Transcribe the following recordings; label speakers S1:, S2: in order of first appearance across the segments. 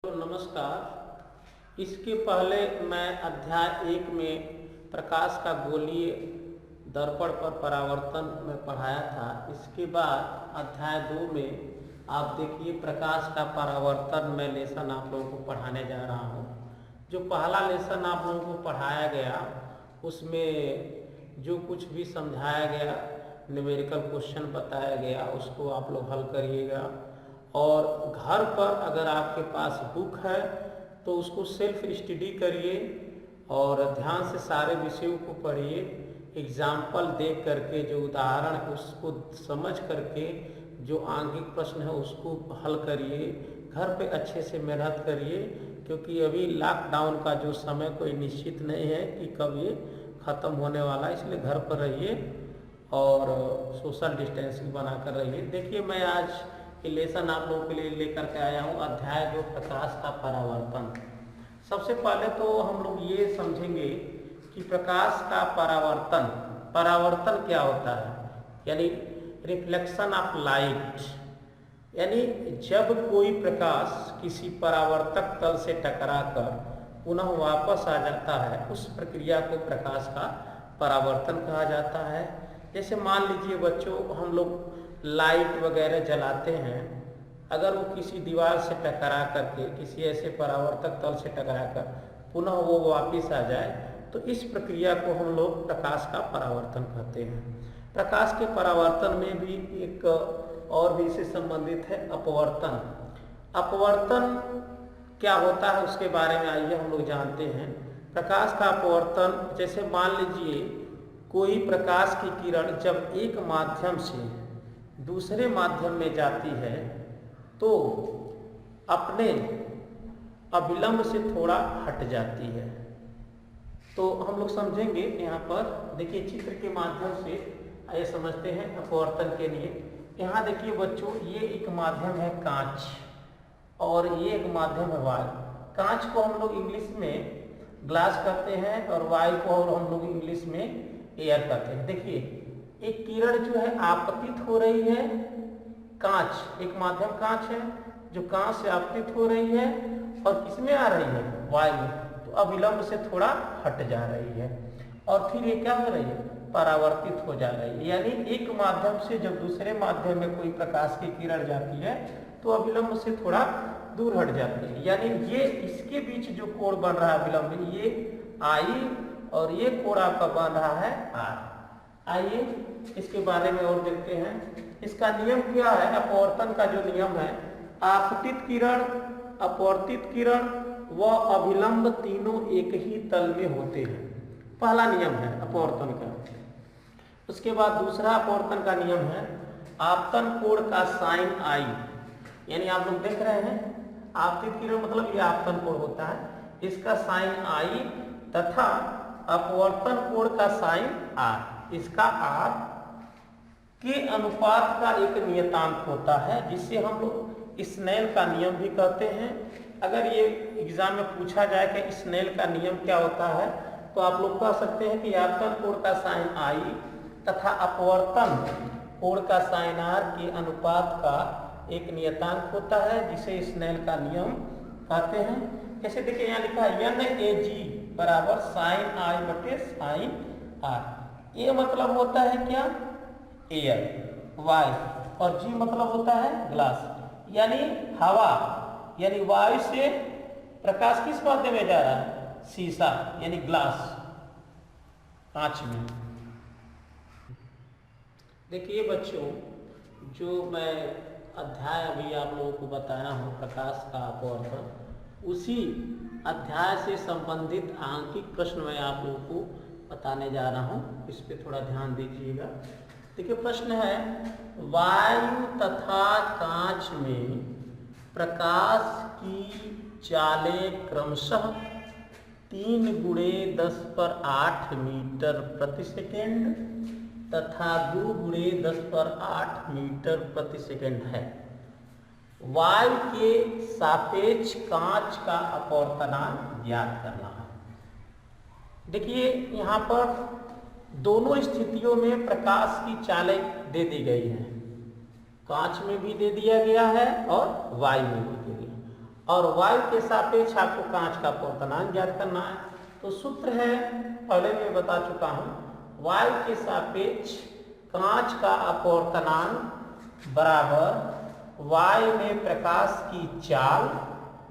S1: तो नमस्कार। इसके पहले मैं अध्याय 1 में प्रकाश का गोलीय दर्पण पर परावर्तन में पढ़ाया था। इसके बाद अध्याय 2 में आप देखिए प्रकाश का परावर्तन में लेसन आप लोगों को पढ़ाने जा रहा हूँ। जो पहला लेसन आप लोगों को पढ़ाया गया उसमें जो कुछ भी समझाया गया, न्यूमेरिकल क्वेश्चन बताया गया, उसको आप लोग हल करिएगा। और घर पर अगर आपके पास बुक है तो उसको सेल्फ स्टडी करिए और ध्यान से सारे विषयों को पढ़िए। एग्जाम्पल देख करके जो उदाहरण है उसको समझ करके जो आंगिक प्रश्न है उसको हल करिए। घर पे अच्छे से मेहनत करिए क्योंकि अभी लॉकडाउन का जो समय कोई निश्चित नहीं है कि कब ये ख़त्म होने वाला है, इसलिए घर पर रहिए और सोशल डिस्टेंसिंग बनाकर रहिए। देखिए मैं आज ये लेसन आप लोगों के लिए लेकर के आया हूँ अध्याय 2 प्रकाश का परावर्तन। सबसे पहले तो हम लोग ये समझेंगे कि प्रकाश का परावर्तन क्या होता है, यानी रिफ्लेक्शन ऑफ लाइट। यानी जब कोई प्रकाश किसी परावर्तक तल से टकराकर पुनः वापस आ जाता है उस प्रक्रिया को प्रकाश का परावर्तन कहा जाता है। जैसे मान लीजिए बच्चों, हम लोग लाइट वगैरह जलाते हैं, अगर वो किसी दीवार से टकरा करके किसी ऐसे परावर्तक तल से टकरा कर पुनः वो वापस आ जाए तो इस प्रक्रिया को हम लोग प्रकाश का परावर्तन कहते हैं। प्रकाश के परावर्तन में भी एक और भी इससे संबंधित है अपवर्तन। अपवर्तन क्या होता है उसके बारे में आइए हम लोग जानते हैं। प्रकाश का अपवर्तन, जैसे मान लीजिए कोई प्रकाश की किरण जब एक माध्यम से दूसरे माध्यम में जाती है तो अपने अविलंब से थोड़ा हट जाती है। तो हम लोग समझेंगे यहाँ पर, देखिए चित्र के माध्यम से आइए समझते हैं अपवर्तन के लिए। यहाँ देखिए बच्चों, ये एक माध्यम है कांच और ये एक माध्यम है वायु। कांच को हम लोग इंग्लिश में ग्लास कहते हैं और वायु को और हम लोग इंग्लिश में एयर कहते हैं। देखिए एक किरण जो है आपतित हो रही है, कांच, एक माध्यम कांच है जो कांच से आपतित हो रही है और किसमें आ रही है, वायु में, तो अविलंब से थोड़ा हट जा रही है और फिर ये क्या हो रही है, परावर्तित हो जा रही है। यानी एक माध्यम से जब दूसरे माध्यम में कोई प्रकाश की किरण जाती है तो अविलंब से थोड़ा दूर हट जाती है। यानी ये इसके बीच जो कोण बन रहा है अविलंब, ये आई और ये कोण आपका बन रहा है आर। आइए इसके बारे में और देखते हैं। इसका नियम क्या है, अपवर्तन का जो नियम है, आपतित किरण, अपवर्तित किरण व अभिलंब तीनों एक ही तल में होते हैं। पहला नियम है अपवर्तन का। उसके बाद दूसरा अपवर्तन का नियम है आपतन कोण का साइन आई। यानी आप लोग देख रहे हैं आपतित किरण मतलब ये आपतन कोण होता है, इसका साइन आई तथा अपवर्तन कोण का साइन आर, इसका आर के अनुपात का एक नियतांक होता है जिसे हम लोग स्नेल का नियम भी कहते हैं। अगर ये एग्जाम में पूछा जाए कि स्नेल का नियम क्या होता है तो आप लोग कह सकते हैं कि आपतन कोण का साइन आई तथा अपवर्तन कोण का साइन आर के अनुपात का एक नियतांक होता है जिसे स्नेल का नियम कहते हैं। जैसे देखिए यहाँ लिखा है NAG बराबर साइन आई बटे साइन आर। ए मतलब होता है क्या, एयर, वायु, और जी मतलब होता है ग्लास, यानी हवा। यानी वायु से प्रकाश किस माध्यम में जा रहा है, शीशा यानी ग्लास, कांच में। देखिए बच्चों, जो मैं अध्याय अभी आप लोगों को बताया हूँ प्रकाश का अपवर्तन, उसी अध्याय से संबंधित आंकिक प्रश्न मैं आप लोगों को बताने जा रहा हूँ, इस पे थोड़ा ध्यान दीजिएगा। देखिए प्रश्न है, वायु तथा कांच में प्रकाश की चालें क्रमशः 3 × 10⁸ मीटर प्रति सेकेंड तथा 2 × 10⁸ मीटर प्रति सेकेंड है। वायु के सापेक्ष कांच का अपवर्तनांक ज्ञात करना है। देखिए यहाँ पर दोनों स्थितियों में प्रकाश की चालें दे दी गई हैं, कांच में भी दे दिया गया है और वायु में भी दे दिया। और y के सापेक्ष आपको कांच का अपवर्तनांक ज्ञात करना है। तो सूत्र है, पहले मैं बता चुका हूं, y के सापेक्ष कांच का अपवर्तनांक बराबर y में प्रकाश की चाल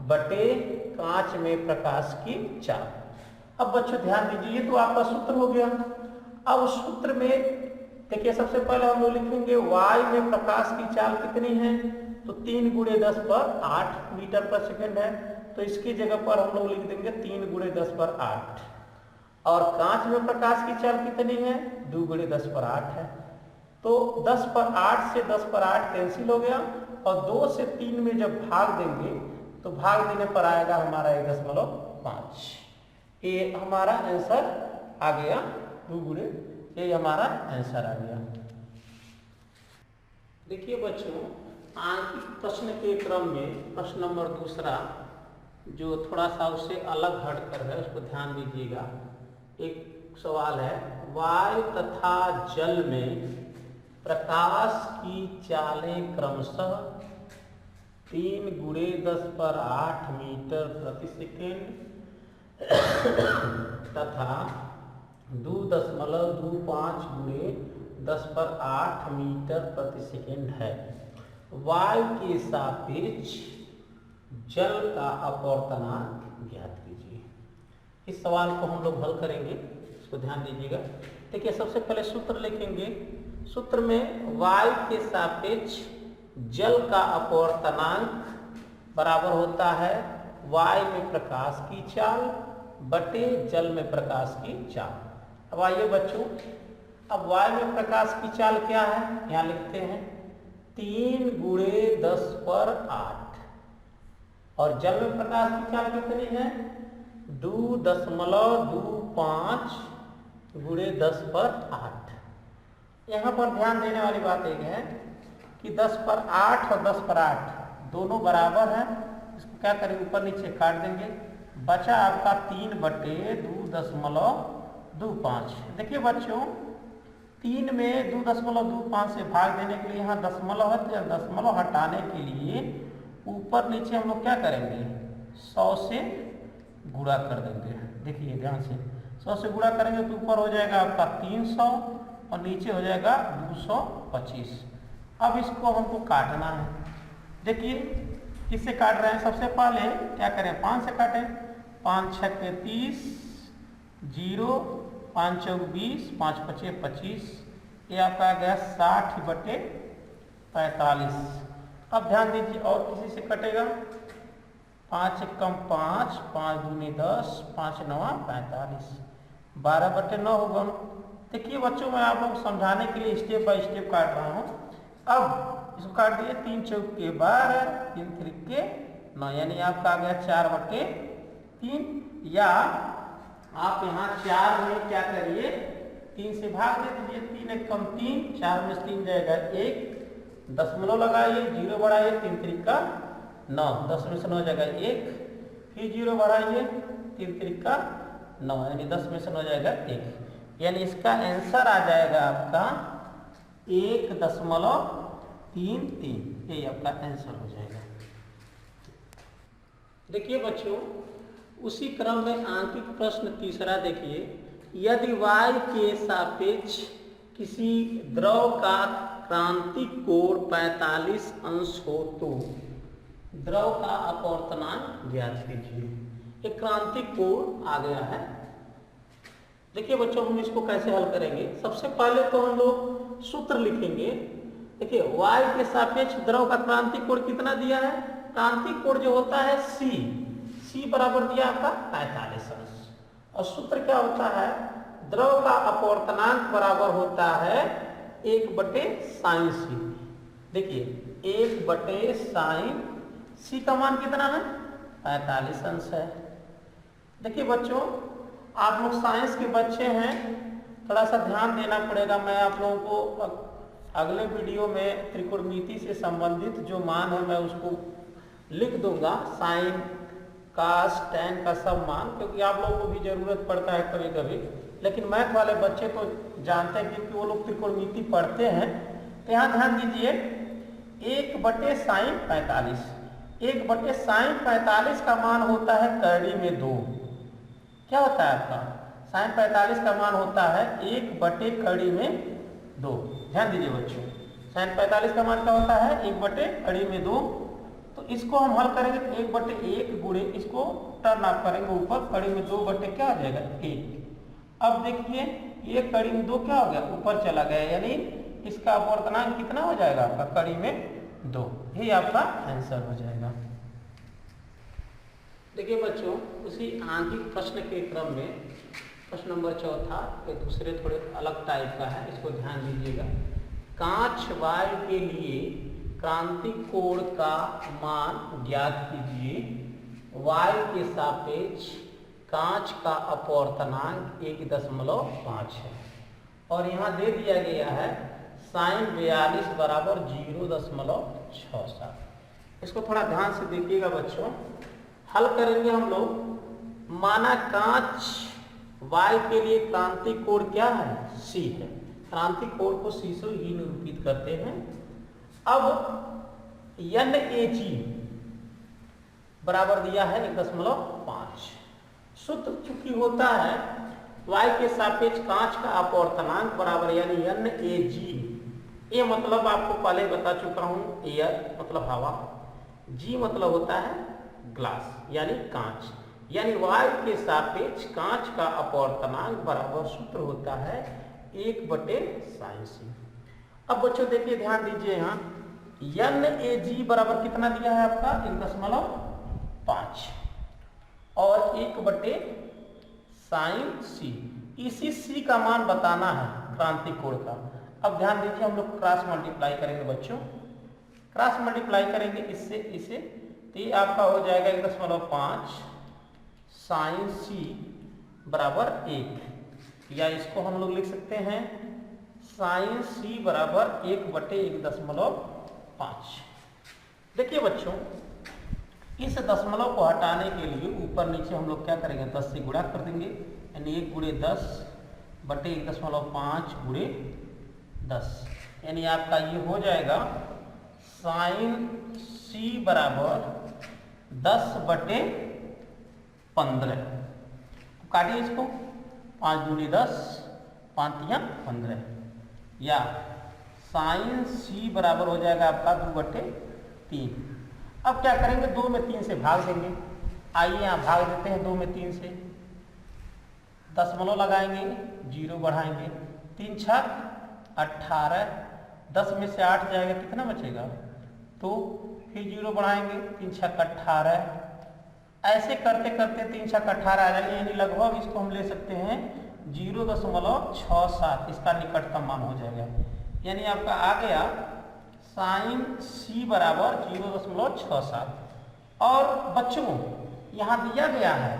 S1: बटे कांच में प्रकाश की चाल। अब बच्चों ध्यान दीजिए, ये तो आपका सूत्र हो गया। अब उस सूत्र में देखिए, सबसे पहले हम लोग लिखेंगे y में प्रकाश की चाल कितनी है, तो 3 × 10⁸ मीटर पर सेकेंड है। तो इसकी जगह पर हम लोग लिख देंगे 3 × 10⁸। और कांच में प्रकाश की चाल कितनी है, 2 × 10⁸ है। तो 10⁸ से 10⁸ कैंसिल हो गया, और 2 से 3 में जब भाग देंगे तो भाग देने पर आएगा हमारा 1.5। ये हमारा आंसर आ गया, 2 × ये हमारा आंसर आ गया। देखिए बच्चों, आंकिक प्रश्न के क्रम में प्रश्न नंबर दूसरा जो थोड़ा सा उससे अलग हटकर है, उसको ध्यान दीजिएगा। एक सवाल है, वायु तथा जल में प्रकाश की चालें क्रमशः 3 × 10⁸ मीटर प्रति सेकेंड तथा 2.25 × 10⁸ मीटर प्रति सेकेंड है। वायु के सापेक्ष जल का अपवर्तनांक ज्ञात कीजिए। इस सवाल को हम लोग हल करेंगे, इसको ध्यान दीजिएगा। देखिए, सबसे पहले सूत्र लिखेंगे। सूत्र में वायु के सापेक्ष जल का अपवर्तनांक बराबर होता है वायु में प्रकाश की चाल बटे जल में प्रकाश की चाल। अब आइए बच्चों, अब वायु में प्रकाश की चाल क्या है, यहाँ लिखते हैं 3 × 10⁸ और जल में प्रकाश की चाल कितनी है, 2.25 × 10⁸। यहाँ पर ध्यान देने वाली बात एक है कि 10⁸ और 10⁸ दोनों बराबर है। इसको क्या करेंगे, ऊपर नीचे काट देंगे, बचा आपका 3/2.25। देखिए बच्चों, 3 में 2.25 से भाग देने के लिए यहाँ दशमलव है, तो दशमलव हटाने के लिए ऊपर नीचे हम लोग क्या करेंगे, 100 से गुणा कर देंगे। देखिए ध्यान से, 100 से गुणा करेंगे तो ऊपर हो जाएगा आपका 300 और नीचे हो जाएगा 225। अब इसको हमको काटना है। देखिए किससे काट रहे हैं, सबसे पहले क्या करें, 5 से काटें। 5 × 6 = 30, 0, 5 × 20, 5 × 5 = 25। ये आपका आ गया 60/45। अब ध्यान दीजिए, और किसी से कटेगा, 5 × 5, 5 × 2 = 10, 5 × 9 = 45, 12/9 होगा। देखिए बच्चों, मैं आप लोग समझाने के लिए स्टेप बाय स्टेप काट रहा हूँ। अब इसको काट दिए, 3 × 4 = 12, 3 × 3 = 9, यानी आपका आ गया 4/3। या आप यहाँ 4 में क्या करिए, 3 से भाग दे दीजिए, 3 × 1 = 3, 4 में 3 जाएगा 1, दशमलव लगाइए, 0 बढ़ाइए, 3 × 3 = 9, 10 में से 9 जाएगा 1, फिर 0 बढ़ाइए, 3 × 3 = 9, यानी 10 में से 9 जाएगा 1, यानी इसका आंसर आ जाएगा आपका 1.33। ये आपका आंसर हो जाएगा। देखिए बच्चों, उसी क्रम में आंकिक प्रश्न तीसरा देखिए, यदि वायु के सापेक्ष किसी द्रव का क्रांतिक कोण 45 अंश हो तो द्रव का अपवर्तनांक ज्ञात कीजिए। एक क्रांतिक कोण आ गया है। देखिए बच्चों, हम इसको कैसे हल करेंगे, सबसे पहले तो हम लोग सूत्र लिखेंगे। देखिए, वायु के सापेक्ष द्रव का क्रांतिक कोण कितना दिया है, क्रांतिक कोण जो होता है c बराबर दिया आपका 45 अंश। और सूत्र क्या होता है, द्रव का अपवर्तनांक बराबर होता है 1/sin c। देखिए 1/sin c का मान कितना है, 45 अंश है। देखिए बच्चों, आप लोग साइंस के बच्चे हैं, थोड़ा सा ध्यान देना पड़ेगा। मैं आप लोगों को अगले वीडियो में त्रिकोणमिति से संबंधित जो मान है मैं उसको लिख दूंगा, साइन कास टैन का सब मान, क्योंकि आप लोगों को भी जरूरत पड़ता है कभी कभी। लेकिन मैथ वाले बच्चे तो जानते हैं क्योंकि वो लोग त्रिकोणमिति पढ़ते हैं। तो यहाँ ध्यान दीजिए, 1/sin 45, 1/sin45 का मान होता है कड़ी में 2। क्या होता है आपका? sin45 का मान होता है 1/कड़ी में 2। ध्यान दीजिए बच्चों, sin45 का मान क्या होता है? 1/कड़ी में 2। तो इसको हम हल करेंगे तो 1/1 गुणे इसको टर्न आप करेंगे ऊपर, कड़ी में 2 बटे क्या हो जाएगा? 1। अब देखिए ये कड़ी में 2 क्या हो गया? ऊपर चला गया, यानी इसका अपवर्तनांक कितना हो जाएगा आपका? कड़ी में 2। यही आपका आंसर हो जाएगा। देखिए बच्चों, उसी आंकिक प्रश्न के क्रम में प्रश्न नंबर 4 के दूसरे थोड़े अलग टाइप का है, इसको ध्यान दीजिएगा। कांच वायु के लिए क्रांतिक कोण का मान ज्ञात कीजिए। वायु के सापेक्ष कांच का अपवर्तनांक 1.5 है और यहाँ दे दिया गया है sin42 बराबर 0.67। इसको थोड़ा ध्यान से देखिएगा बच्चों, हल करेंगे हम लोग। माना कांच वायु के लिए क्रांतिक कोण क्या है? C है। क्रांतिक कोण को C से ही निरूपित करते हैं। अब NaG बराबर दिया है 1.5। सूत्र चूंकि होता है वायु के सापेक्ष कांच का अपवर्तनांक बराबर यानी NaG। ये मतलब आपको पहले बता चुका हूं, एयर मतलब हवा, G मतलब होता है ग्लास यानी कांच, यानी वायु के सापेक्ष कांच का अपवर्तनांक बराबर सूत्र होता है 1/sin। अब बच्चों देखिए ध्यान दीजिए, यहाँ NaG बराबर कितना दिया है आपका? 1.5 और 1/sin। इसी C का मान बताना है क्रांतिक कोण का। अब ध्यान दीजिए, हम लोग क्रॉस मल्टीप्लाई करेंगे बच्चों, क्रॉस मल्टीप्लाई करेंगे इससे इसे, तो ये आपका हो जाएगा 1.5 sin बराबर 1, या इसको हम लोग लिख सकते हैं sin बराबर 1/1.5। देखिए बच्चों, इस दशमलव को हटाने के लिए ऊपर नीचे हम लोग क्या करेंगे? 10 से गुणा कर देंगे, यानी 1 × 10/1.5 × 10, यानी आपका ये हो जाएगा sin बराबर 10/15। काटिए इसको, 5 × 10 5 × 15, या sin बराबर हो जाएगा आपका 2/3। अब क्या करेंगे? 2 में 3 से भाग देंगे। आइए यहाँ भाग देते हैं 2 में 3 से, दशमलव लगाएंगे, 0 बढ़ाएंगे, 3 × 6 = 18, 10 में से 8 जाएगा, कितना बचेगा? तो फिर 0 बढ़ाएंगे, 3 × 6 = 18। ऐसे करते करते 3 × 6 = 18 आ जाएंगे, यानी लगभग इसको हम ले सकते हैं 0.67, इसका निकटतम मान हो जाएगा। यानी आपका आ गया sin बराबर 0.67। और बच्चों यहाँ दिया गया है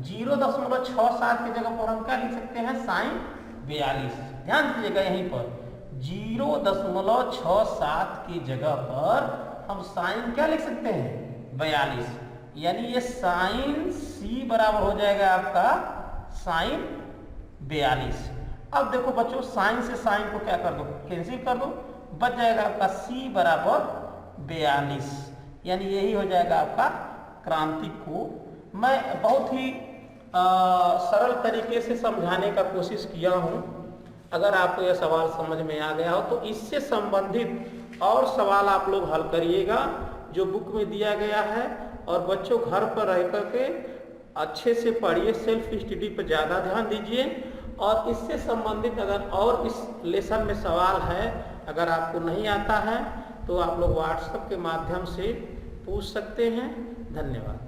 S1: 0.67 की जगह पर हम क्या लिख सकते हैं? sin42। ध्यान दीजिएगा, यहीं पर 0.67 की जगह पर हम sin क्या लिख सकते हैं? 42, यानी ये sin बराबर हो जाएगा आपका sin42। अब देखो बच्चों, sin से sin को क्या कर दो? कैंसिल कर दो, बच जाएगा आपका C बराबर 42, यानी यही हो जाएगा आपका क्रांतिक कोण। मैं बहुत ही सरल तरीके से समझाने का कोशिश किया हूँ। अगर आपको यह सवाल समझ में आ गया हो तो इससे संबंधित और सवाल आप लोग हल करिएगा जो बुक में दिया गया है, और बच्चों घर पर रह करके अच्छे से पढ़िए, सेल्फ स्टडी पर ज़्यादा ध्यान दीजिए। और इससे संबंधित अगर और इस लेसन में सवाल है, अगर आपको नहीं आता है तो आप लोग व्हाट्सएप के माध्यम से पूछ सकते हैं। धन्यवाद।